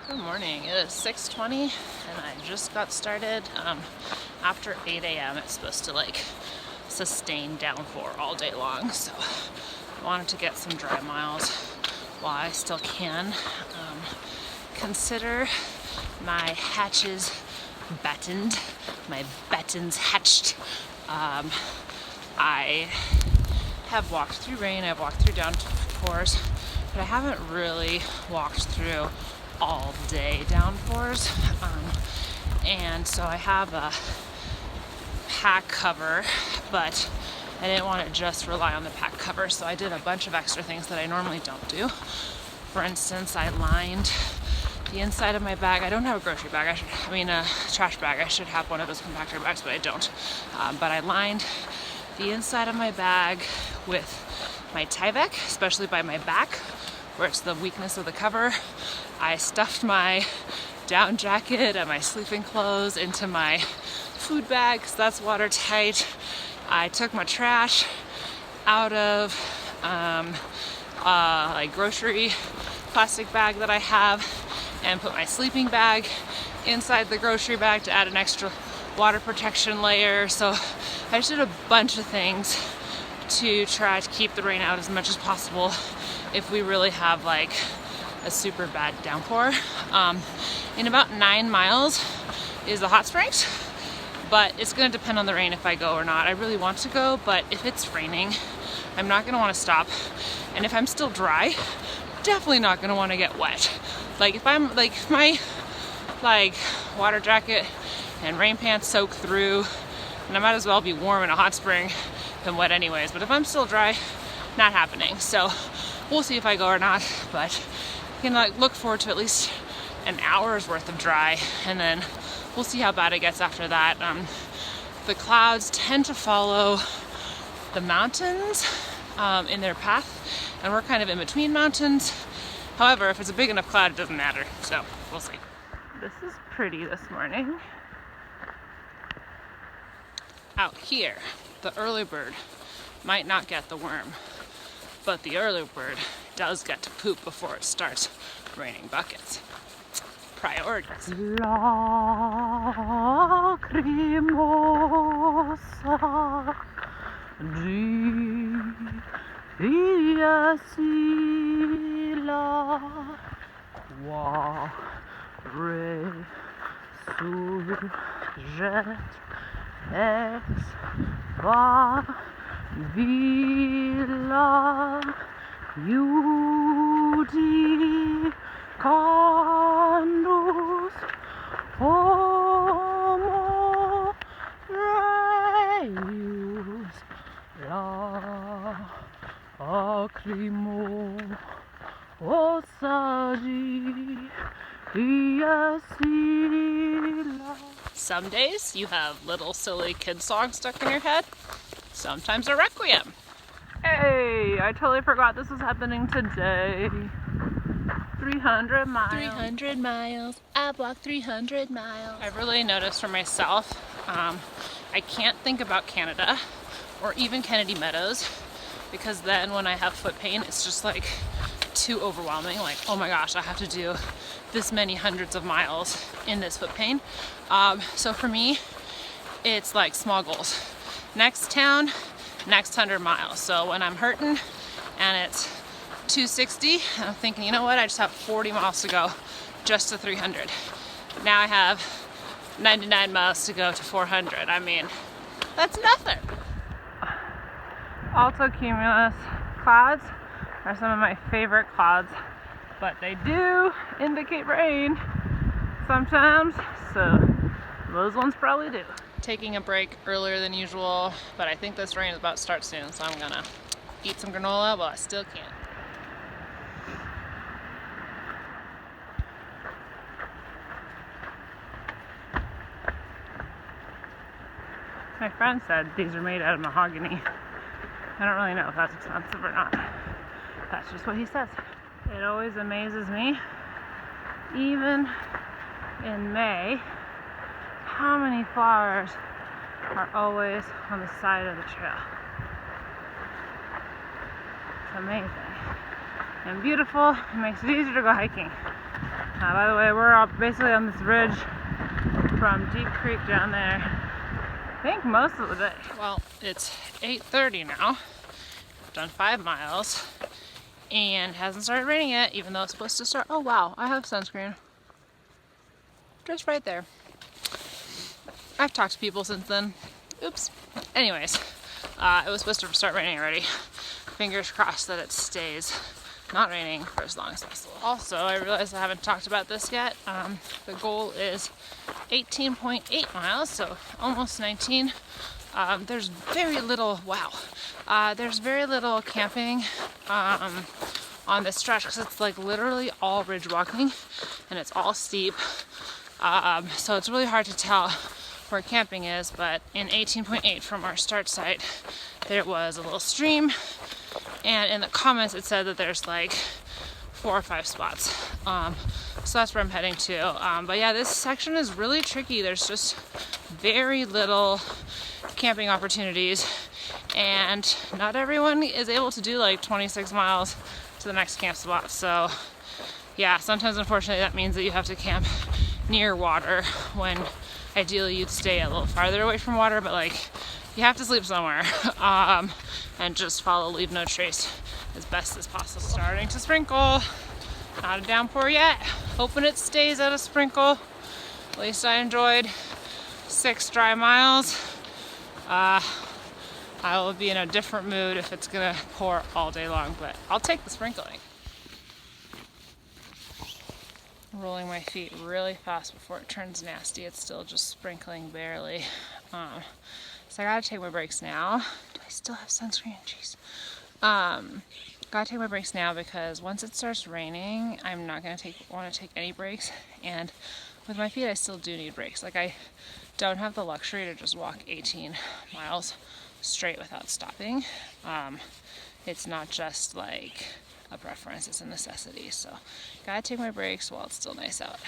Good morning. It is 6:20 and I just got started. After 8 a.m. it's supposed to sustain downpour all day long, so I wanted to get some dry miles while I still can. Consider my hatches battened, my battens hatched. I have walked through rain, I've walked through downpours, but I haven't really walked through all day downpours. And so I have a pack cover, but I didn't want to just rely on the pack cover, so I did a bunch of extra things that I normally don't do. For instance, I lined the inside of my bag. I don't have a grocery bag, a trash bag. I should have one of those compactor bags, but I don't. But I lined the inside of my bag with my Tyvek, especially by my back, where it's the weakness of the cover. I stuffed my down jacket and my sleeping clothes into my food bag, because that's watertight. I took my trash out of grocery plastic bag that I have and put my sleeping bag inside the grocery bag to add an extra water protection layer. So I just did a bunch of things to try to keep the rain out as much as possible if we really have a super bad downpour. In about 9 miles is the hot springs, but it's going to depend on the rain if I go or not. I really want to go, but if it's raining, I'm not going to want to stop. And if I'm still dry, definitely not going to want to get wet. If my water jacket and rain pants soak through, and I might as well be warm in a hot spring than wet anyways. But if I'm still dry, not happening. So we'll see if I go or not, but you can look forward to at least an hour's worth of dry, and then we'll see how bad it gets after that. The clouds tend to follow the mountains in their path, and we're kind of in between mountains. However, if it's a big enough cloud, it doesn't matter, so we'll see. This is pretty this morning. Out here, the early bird might not get the worm, but the early bird does get to poop before it starts raining buckets. Priorities. Lacrimosa di sila qua resurget ex va villa iudi candus homo reius lacrimo osagi sila. Some days you have little silly kid songs stuck in your head. Sometimes a requiem. Hey, I totally forgot this was happening today. 300 miles. 300 miles. I've walked 300 miles. I've really noticed for myself, I can't think about Canada or even Kennedy Meadows, because then when I have foot pain, it's just too overwhelming. Oh my gosh, I have to do this many hundreds of miles in this foot pain. So for me, it's small goals. Next town, next 100 miles. So when I'm hurting and it's 260, I'm thinking, you know what, I just have 40 miles to go just to 300. Now I have 99 miles to go to 400. I mean, that's nothing. Also, cumulus clouds are some of my favorite clouds, but they do indicate rain sometimes, so those ones probably do. Taking a break earlier than usual, but I think this rain is about to start soon, so I'm gonna eat some granola while I still can. My friend said these are made out of mahogany. I don't really know if that's expensive or not. That's just what he says. It always amazes me, even in May, how many flowers are always on the side of the trail. It's amazing and beautiful. It makes it easier to go hiking. By the way, we're basically on this ridge from Deep Creek down there, I think most of the day. Well, it's 8:30 now. I've done 5 miles and it hasn't started raining yet, even though it's supposed to start. Oh wow, I have sunscreen. Just right there. I've talked to people since then. Oops. Anyways, it was supposed to start raining already. Fingers crossed that it stays not raining for as long as possible. Also, I realized I haven't talked about this yet. The goal is 18.8 miles, so almost 19. There's very little, there's very little camping on this stretch because it's like literally all ridge walking and it's all steep. So it's really hard to tell where camping is, but in 18.8 from our start site, there was a little stream, and in the comments it said that there's like 4 or 5 spots. So that's where I'm heading to. But yeah, this section is really tricky. There's just very little camping opportunities, and not everyone is able to do like 26 miles to the next camp spot. So yeah, sometimes unfortunately that means that you have to camp near water when ideally you'd stay a little farther away from water, but like you have to sleep somewhere and just follow leave no trace as best as possible. Starting to sprinkle, not a downpour yet, hoping it stays at a sprinkle. At least I enjoyed 6 dry miles. I will be in a different mood if it's gonna pour all day long, but I'll take the sprinkling. Rolling my feet really fast before it turns nasty. It's still just sprinkling barely. So I gotta take my breaks now. Do I still have sunscreen? Jeez. Gotta take my breaks now because once it starts raining, I'm not gonna want to take any breaks. And with my feet, I still do need breaks. Like I don't have the luxury to just walk 18 miles straight without stopping. It's not just like a preference, it's a necessity. So gotta take my breaks while it's still nice out.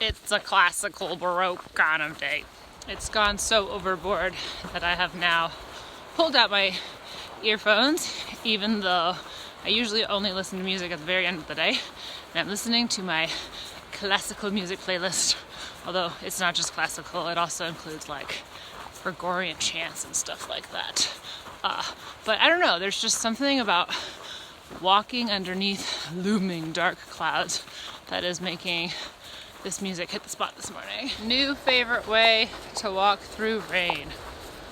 It's a classical Baroque kind of day. It's gone so overboard that I have now pulled out my earphones, even though I usually only listen to music at the very end of the day. And I'm listening to my classical music playlist, although it's not just classical, it also includes like Gregorian chants and stuff like that. But I don't know, there's just something about walking underneath looming dark clouds that is making this music hit the spot this morning. New favorite way to walk through rain.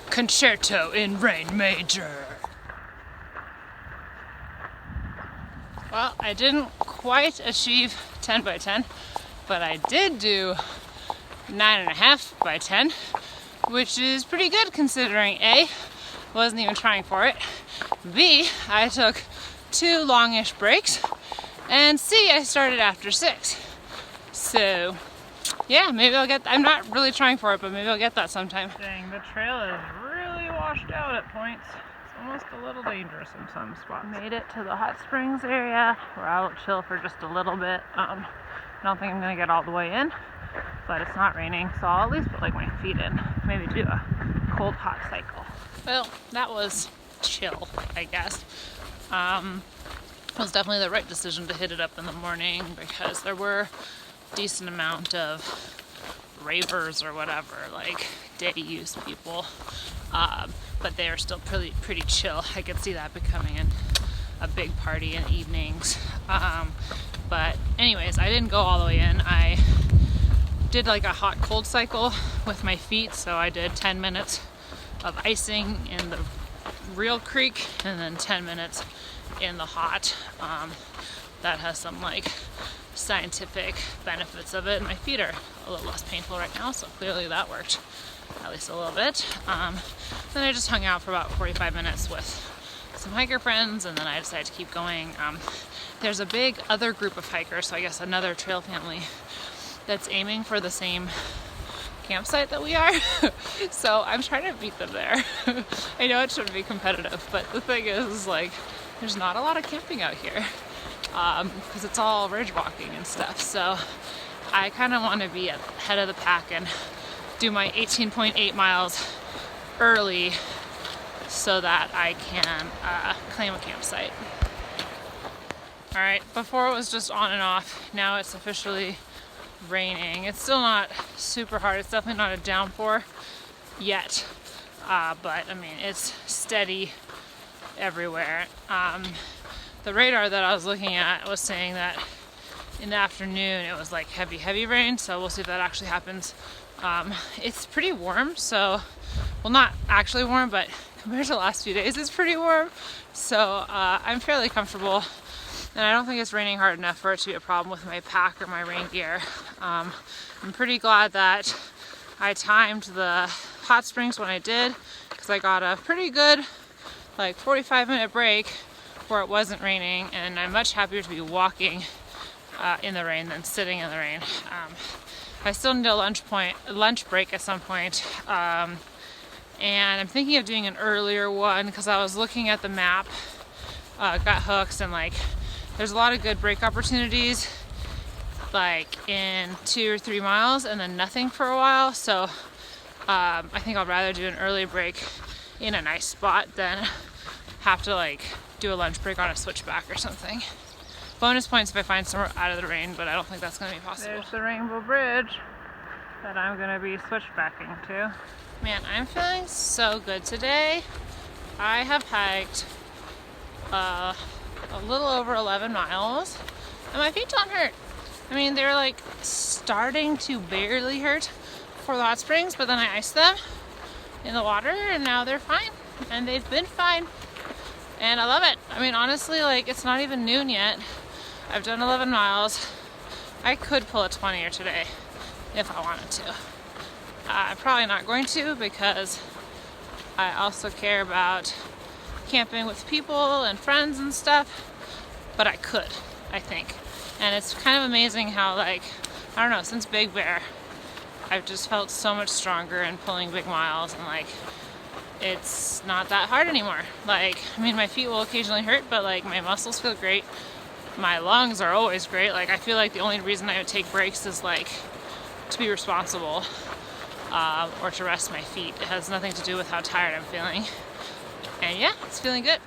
Concerto in rain major. Well, I didn't quite achieve 10 by 10, but I did do 9.5 by 10, which is pretty good considering A, wasn't even trying for it, B, I took 2 longish breaks, and C, I started after 6. So, yeah, maybe I'll get, I'm not really trying for it, but maybe I'll get that sometime. Dang, the trail is really washed out at points. It's almost a little dangerous in some spots. Made it to the hot springs area where I'll chill for just a little bit. I don't think I'm gonna get all the way in, but it's not raining, so I'll at least put like my feet in. Maybe do a cold hot cycle. Well, that was chill, I guess. It was definitely the right decision to hit it up in the morning because there were decent amount of ravers or whatever, like day use people, but they are still pretty chill. I could see that becoming a big party in evenings. But anyways, I didn't go all the way in. I did like a hot cold cycle with my feet. So I did 10 minutes of icing in the real creek and then 10 minutes in the hot. That has some like scientific benefits of it. My feet are a little less painful right now, so clearly that worked at least a little bit. Then I just hung out for about 45 minutes with some hiker friends, and then I decided to keep going. There's a big other group of hikers, so I guess another trail family that's aiming for the same campsite that we are. So I'm trying to beat them there. I know it shouldn't be competitive, but the thing is, like, there's not a lot of camping out here because it's all ridge walking and stuff. So I kind of want to be at the head of the pack and do my 18.8 miles early so that I can claim a campsite. All right, before it was just on and off. Now it's officially raining. It's still not super hard. It's definitely not a downpour yet, but I mean, it's steady everywhere. The radar that I was looking at was saying that in the afternoon it was like heavy rain, so we'll see if that actually happens. It's pretty warm, so, well, not actually warm, but compared to the last few days, it's pretty warm. So I'm fairly comfortable, and I don't think it's raining hard enough for it to be a problem with my pack or my rain gear. I'm pretty glad that I timed the hot springs when I did, because I got a pretty good like 45-minute break where it wasn't raining, and I'm much happier to be walking in the rain than sitting in the rain. I still need a lunch break at some point, and I'm thinking of doing an earlier one because I was looking at the map, got hooks, and like there's a lot of good break opportunities like in 2 or 3 miles and then nothing for a while. So I think I'd rather do an early break in a nice spot than have to like do a lunch break on a switchback or something. Bonus points if I find somewhere out of the rain, but I don't think that's going to be possible. There's the Rainbow Bridge that I'm going to be switchbacking to. Man, I'm feeling so good today. I have hiked a little over 11 miles, and my feet don't hurt. I mean, they're like starting to barely hurt for the hot springs, but then I iced them in the water, and now they're fine, and they've been fine. And I love it. I mean, honestly, like, it's not even noon yet. I've done 11 miles. I could pull a 20er today if I wanted to. I'm probably not going to, because I also care about camping with people and friends and stuff, but I could, I think. And it's kind of amazing how, like, I don't know, since Big Bear, I've just felt so much stronger in pulling big miles, and like, it's not that hard anymore. Like, I mean, my feet will occasionally hurt, but like my muscles feel great. My lungs are always great. Like, I feel like the only reason I would take breaks is like to be responsible or to rest my feet. It has nothing to do with how tired I'm feeling. And yeah, it's feeling good.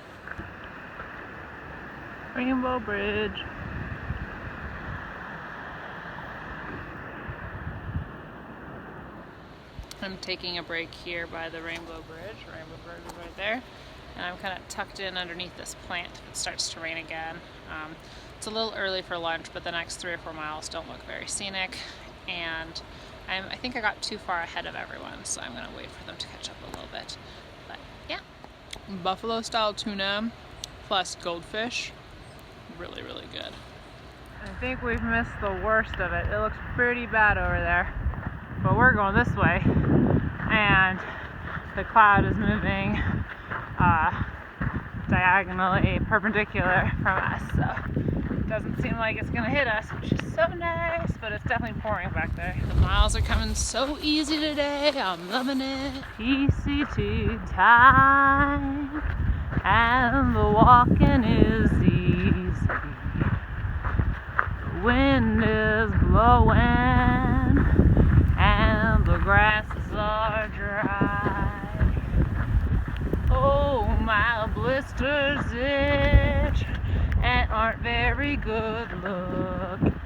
Rainbow Bridge. I'm taking a break here by the Rainbow Bridge. Rainbow Bridge is right there. And I'm kind of tucked in underneath this plant if it starts to rain again. It's a little early for lunch, but the next 3 or 4 miles don't look very scenic. And I think I got too far ahead of everyone, so I'm going to wait for them to catch up a little bit. But yeah. Buffalo style tuna plus goldfish. Really, really good. I think we've missed the worst of it. It looks pretty bad over there. But we're going this way, and the cloud is moving diagonally perpendicular from us, so it doesn't seem like it's gonna hit us, which is so nice, but it's definitely pouring back there. The miles are coming so easy today. I'm loving it. PCT time, and the walking is easy. The wind is blowing, and the grasses are dry. Oh, my blisters itch and aren't very good looking.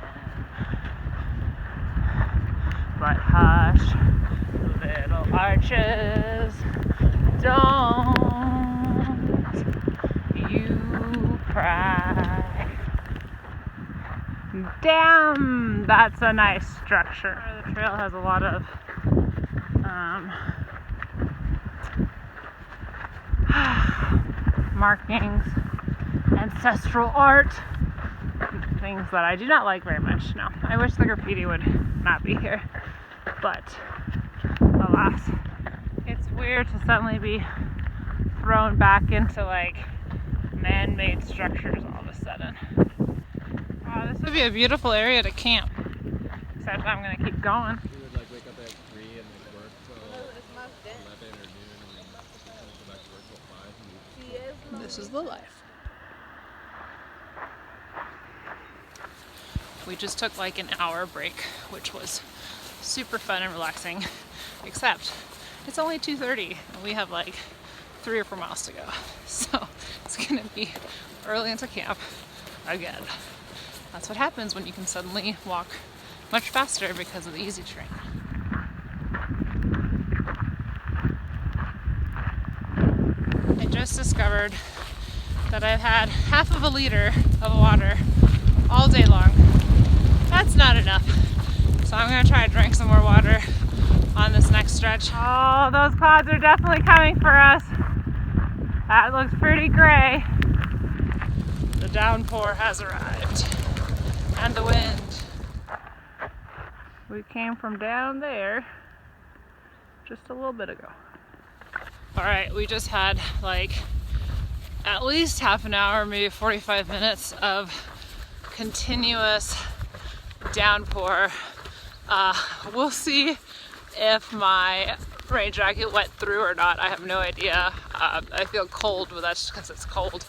But hush, little arches, don't you cry. Damn, that's a nice structure. The trail has a lot of markings, ancestral art, things that I do not like very much. No, I wish the graffiti would not be here, but alas, it's weird to suddenly be thrown back into like man-made structures all of a sudden. Wow, this would be a beautiful area to camp, except I'm gonna keep going. We would like wake up at 3 and like work till 11 or noon, and then go back to work till 5. This is the life. We just took like an hour break, which was super fun and relaxing, except it's only 2:30 and we have like 3 or 4 miles to go. So it's gonna be early into camp again. That's what happens when you can suddenly walk much faster because of the easy train. I just discovered that I've had half of a liter of water all day long. That's not enough. So I'm gonna try to drink some more water on this next stretch. Oh, those clouds are definitely coming for us. That looks pretty gray. The downpour has arrived. And the wind. We came from down there just a little bit ago. All right, we just had like at least half an hour, maybe 45 minutes of continuous downpour. We'll see if my rain jacket wet through or not. I have no idea. I feel cold, but that's just because it's cold.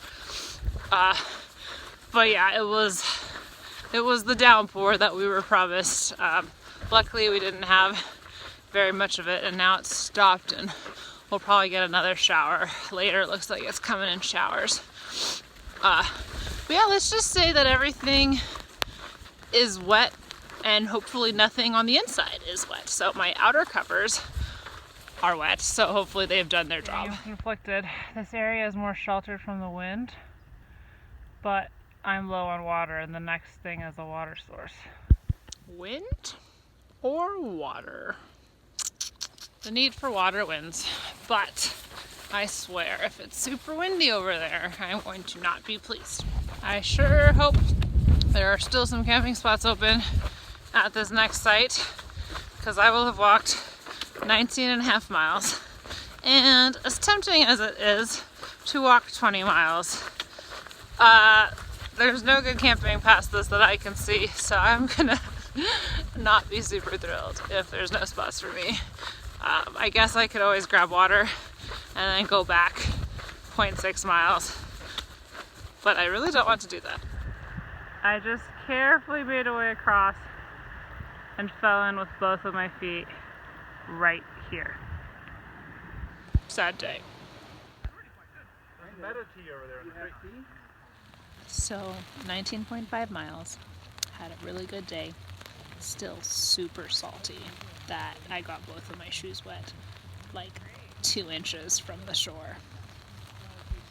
But yeah, it was the downpour that we were promised. Luckily we didn't have very much of it, and now it's stopped, and we'll probably get another shower later. It looks like it's coming in showers. But yeah, let's just say that everything is wet, and hopefully nothing on the inside is wet. So my outer covers are wet, so hopefully they've done their job. Conflicted. This area is more sheltered from the wind, but I'm low on water, and the next thing is a water source. Wind or water? The need for water wins, but I swear if it's super windy over there, I'm going to not be pleased. I sure hope there are still some camping spots open at this next site, because I will have walked 19.5 miles, and as tempting as it is to walk 20 miles, there's no good camping past this that I can see, so I'm gonna not be super thrilled if there's no spots for me. I guess I could always grab water and then go back 0.6 miles, but I really don't want to do that. I just carefully made a way across and fell in with both of my feet right here. Sad day. So 19.5 miles, had a really good day, still super salty that I got both of my shoes wet, like 2 inches from the shore.